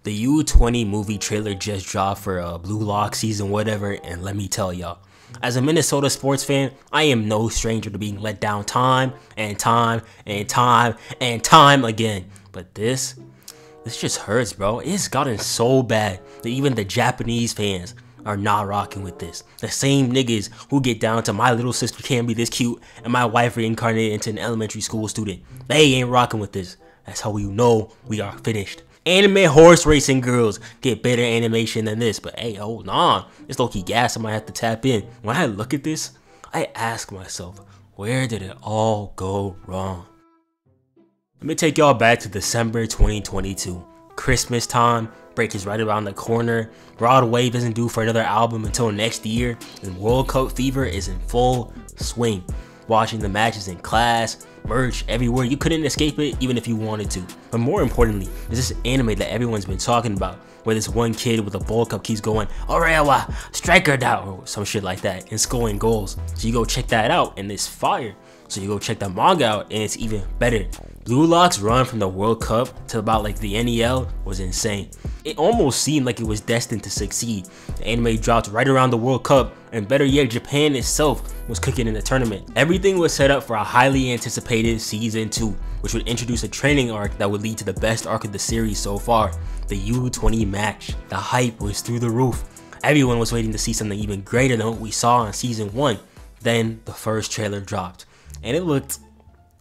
The U20 movie trailer just dropped for Blue Lock season whatever, and let me tell y'all, as a Minnesota sports fan, I am no stranger to being let down time and time and time and time again. But this just hurts, bro. It's gotten so bad that even the Japanese fans are not rocking with this. The same niggas who get down to my little sister can't be this cute and my wife reincarnated into an elementary school student, they ain't rocking with this. That's how you know we are finished. Anime horse racing girls get better animation than this, but hey, hold on. It's low-key gas I might have to tap in. When I look at this, I ask myself, where did it all go wrong? Let me take y'all back to December 2022. Christmas time, break is right around the corner, Broadway doesn't do for another album until next year, and World Cup fever is in full swing. Watching the matches in class, merch everywhere, you couldn't escape it even if you wanted to. But more importantly, is this anime that everyone's been talking about, where this one kid with a bowl cup keeps going, Orewa, striker down, or some shit like that, and scoring goals. So you go check that out, and it's fire. So you go check the manga out, and it's even better. Blue Lock's run from the World Cup to about like the NEL was insane. It almost seemed like it was destined to succeed. The anime dropped right around the World Cup, and better yet, Japan itself was cooking in the tournament. Everything was set up for a highly anticipated season 2, which would introduce a training arc that would lead to the best arc of the series so far, the U20 match. The hype was through the roof. Everyone was waiting to see something even greater than what we saw in season 1. Then the first trailer dropped, and it looked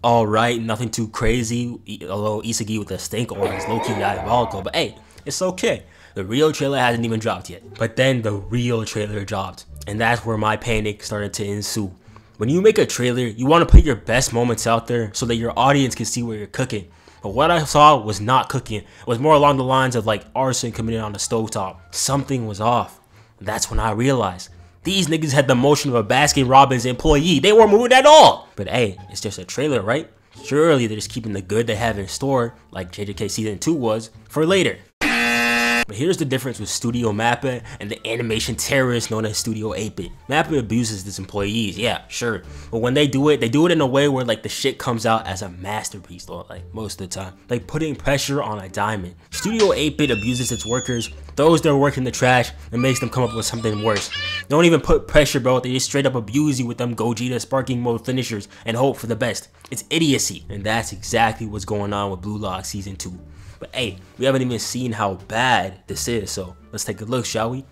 alright, nothing too crazy, although Isagi with the stink aura is low-key diabolical, but hey, it's okay. The real trailer hasn't even dropped yet. But then the real trailer dropped, and that's where my panic started to ensue. When you make a trailer, you want to put your best moments out there so that your audience can see where you're cooking. But what I saw was not cooking. It was more along the lines of like arson committed on the stovetop. Something was off. That's when I realized these niggas had the motion of a Baskin-Robbins employee. They weren't moving at all. But hey, it's just a trailer, right? Surely they're just keeping the good they have in store, like JJK Season 2 was, for later. But here's the difference with Studio Mappa and the animation terrorist known as Studio 8-Bit. Mappa abuses its employees, yeah, sure. But when they do it in a way where like the shit comes out as a masterpiece, though, like most of the time. Like putting pressure on a diamond. Studio 8-Bit abuses its workers, throws their work in the trash, and makes them come up with something worse. They don't even put pressure, bro, they just straight up abuse you with them Gogeta sparking mode finishers and hope for the best. It's idiocy, and that's exactly what's going on with Blue Lock Season 2. But hey, we haven't even seen how bad this is, so let's take a look, shall we?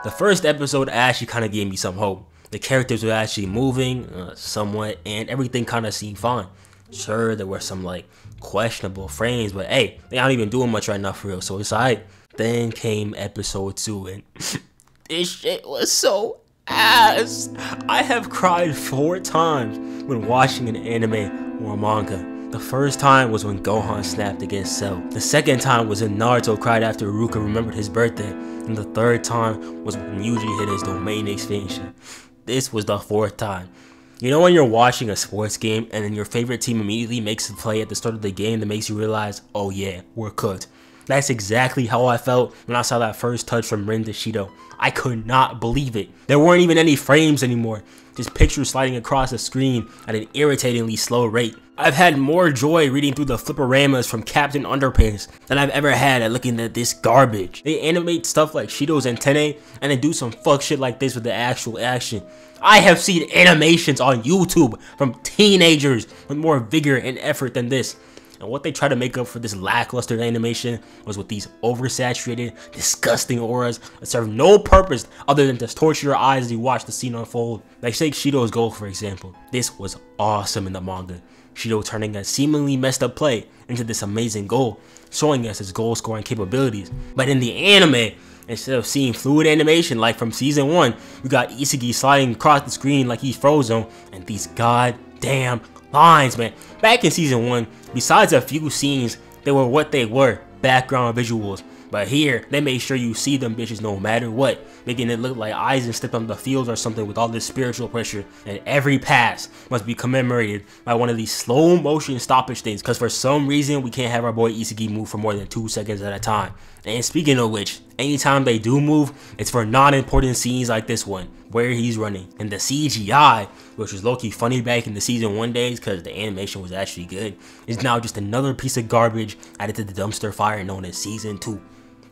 The first episode actually kind of gave me some hope. The characters were actually moving, somewhat, and everything kind of seemed fine. Sure, there were some like questionable frames, but hey, they aren't even doing much right now for real, so it's alright. Then came episode 2, and this shit was so ass. I have cried 4 times when watching an anime or a manga. The first time was when Gohan snapped against Cell. The second time was when Naruto cried after Ruka remembered his birthday. And the third time was when Yuji hit his domain expansion. This was the 4th time. You know when you're watching a sports game and then your favorite team immediately makes a play at the start of the game that makes you realize, oh yeah, we're cooked. That's exactly how I felt when I saw that first touch from Rin to Shido. I could not believe it. There weren't even any frames anymore. Just pictures sliding across the screen at an irritatingly slow rate. I've had more joy reading through the fliporamas from Captain Underpants than I've ever had at looking at this garbage. They animate stuff like Shido's antennae and then do some fuck shit like this with the actual action. I have seen animations on YouTube from teenagers with more vigor and effort than this. And what they try to make up for this lackluster animation was with these oversaturated, disgusting auras that serve no purpose other than to torture your eyes as you watch the scene unfold. Like take Shido's goal for example. This was awesome in the manga. Shido turning a seemingly messed up play into this amazing goal, showing us his goal scoring capabilities. But in the anime, instead of seeing fluid animation like from season 1, we got Isagi sliding across the screen like he's Frozen, and these goddamn lines, man. Back in season 1, besides a few scenes, they were what they were, background visuals. But here, they made sure you see them bitches no matter what. making it look like Aizen stepped on the field or something with all this spiritual pressure, and every pass must be commemorated by one of these slow motion stoppage things, because for some reason we can't have our boy Isagi move for more than 2 seconds at a time. And speaking of which, anytime they do move, it's for non-important scenes like this one, where he's running. And the CGI, which was low-key funny back in the season 1 days because the animation was actually good, is now just another piece of garbage added to the dumpster fire known as season 2.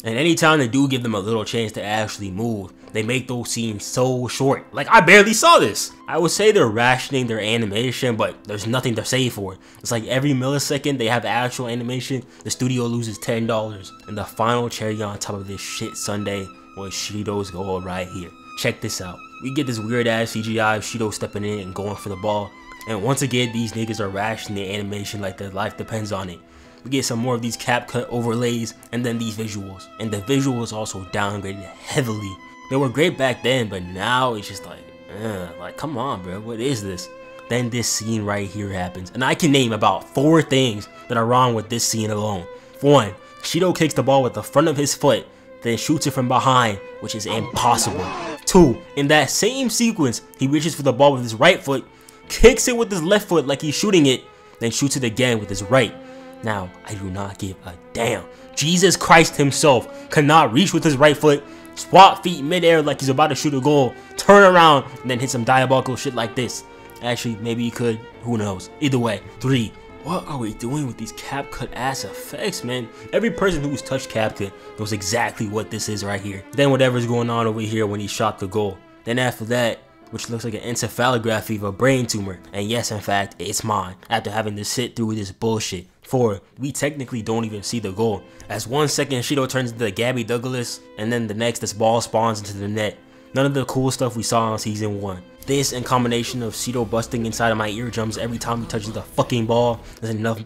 And anytime they do give them a little chance to actually move, they make those scenes so short. Like, I barely saw this. I would say they're rationing their animation, but there's nothing to say for it. It's like every millisecond they have actual animation, the studio loses $10. And the final cherry on top of this shit sundae was Shido's goal right here. Check this out. We get this weird ass CGI of Shido stepping in and going for the ball. And once again, these niggas are rationing their animation like their life depends on it. We get some more of these cap cut overlays and then these visuals. And the visuals also downgraded heavily. They were great back then, but now it's just like come on, bro, what is this? Then this scene right here happens. And I can name about 4 things that are wrong with this scene alone. 1, Shido kicks the ball with the front of his foot, then shoots it from behind, which is impossible. 2, in that same sequence, he reaches for the ball with his right foot, kicks it with his left foot like he's shooting it, then shoots it again with his right. Now, I do not give a damn. Jesus Christ himself cannot reach with his right foot, swap feet midair like he's about to shoot a goal, turn around, and then hit some diabolical shit like this. Actually, maybe he could, who knows. Either way. 3, what are we doing with these cap cut ass effects, man? Every person who's touched cap cut knows exactly what this is right here. Then whatever's going on over here when he shot the goal. Then after that, which looks like an encephalography of a brain tumor. And yes, in fact, it's mine, after having to sit through this bullshit. 4, we technically don't even see the goal, as 1 second Shido turns into Gabby Douglas, and then the next this ball spawns into the net. None of the cool stuff we saw in season 1. This, in combination of Shido busting inside of my eardrums every time he touches the fucking ball, is enough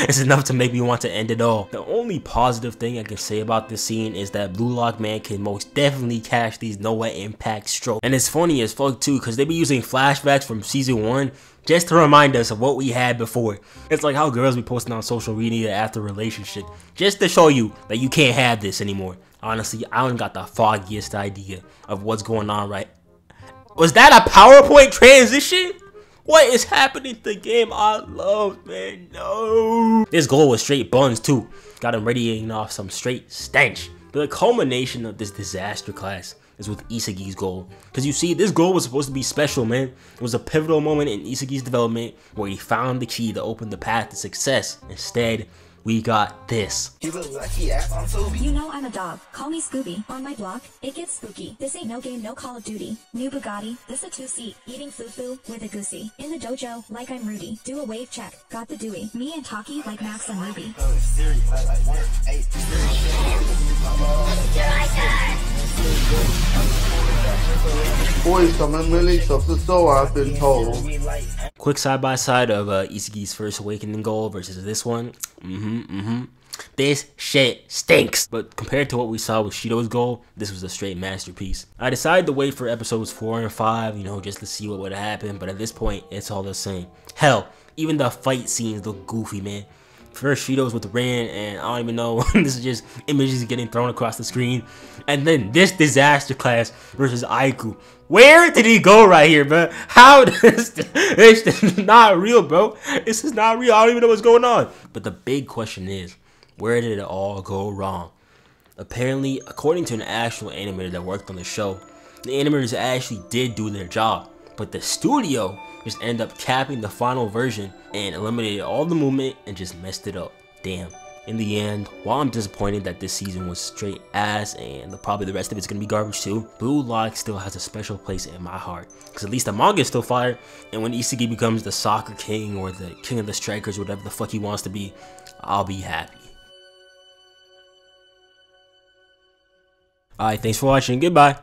is enough to make me want to end it all. The only positive thing I can say about this scene is that Blue Lock Man can most definitely catch these Noah impact strokes. And it's funny as fuck too, because they be using flashbacks from season 1 just to remind us of what we had before. It's like how girls be posting on social media after a relationship, just to show you that you can't have this anymore. Honestly, I don't got the foggiest idea of what's going on right. Was that a PowerPoint transition? What is happening to the game I love, man? No. This goal was straight buns too. Got him radiating off some straight stench. But the culmination of this disaster class is with Isagi's goal. Because you see, this goal was supposed to be special, man. It was a pivotal moment in Isagi's development where he found the key to open the path to success. Instead, we got this. You know I'm a dog. Call me Scooby. On my block, it gets spooky. This ain't no game, no Call of Duty. New Bugatti. This a 2-seat. Eating fufu with a goosey. In the dojo, like I'm Rudy. Do a wave check. Got the Dewey. Me and Taki like Max and Ruby. Boys coming really tough to so I've been told. Quick side-by-side of Isagi's first awakening goal versus this one. This shit stinks. But compared to what we saw with Shido's goal, this was a straight masterpiece. I decided to wait for episodes 4 and 5, you know, just to see what would happen. But at this point, it's all the same. Hell, even the fight scenes look goofy, man. First Shido's with Ran, and I don't even know, this is just images getting thrown across the screen. And then this disaster class versus Aiku. Where did he go right here, bro? How does this is not real, bro? This is not real. I don't even know what's going on. But the big question is, where did it all go wrong? Apparently, according to an actual animator that worked on the show, the animators actually did do their job, but the studio just ended up capping the final version and eliminated all the movement and just messed it up. Damn. In the end, while I'm disappointed that this season was straight ass and probably the rest of it's gonna be garbage too, Blue Lock still has a special place in my heart. Because at least the manga is still fire, and when Isagi becomes the soccer king or the king of the strikers, whatever the fuck he wants to be, I'll be happy. Alright, thanks for watching. Goodbye.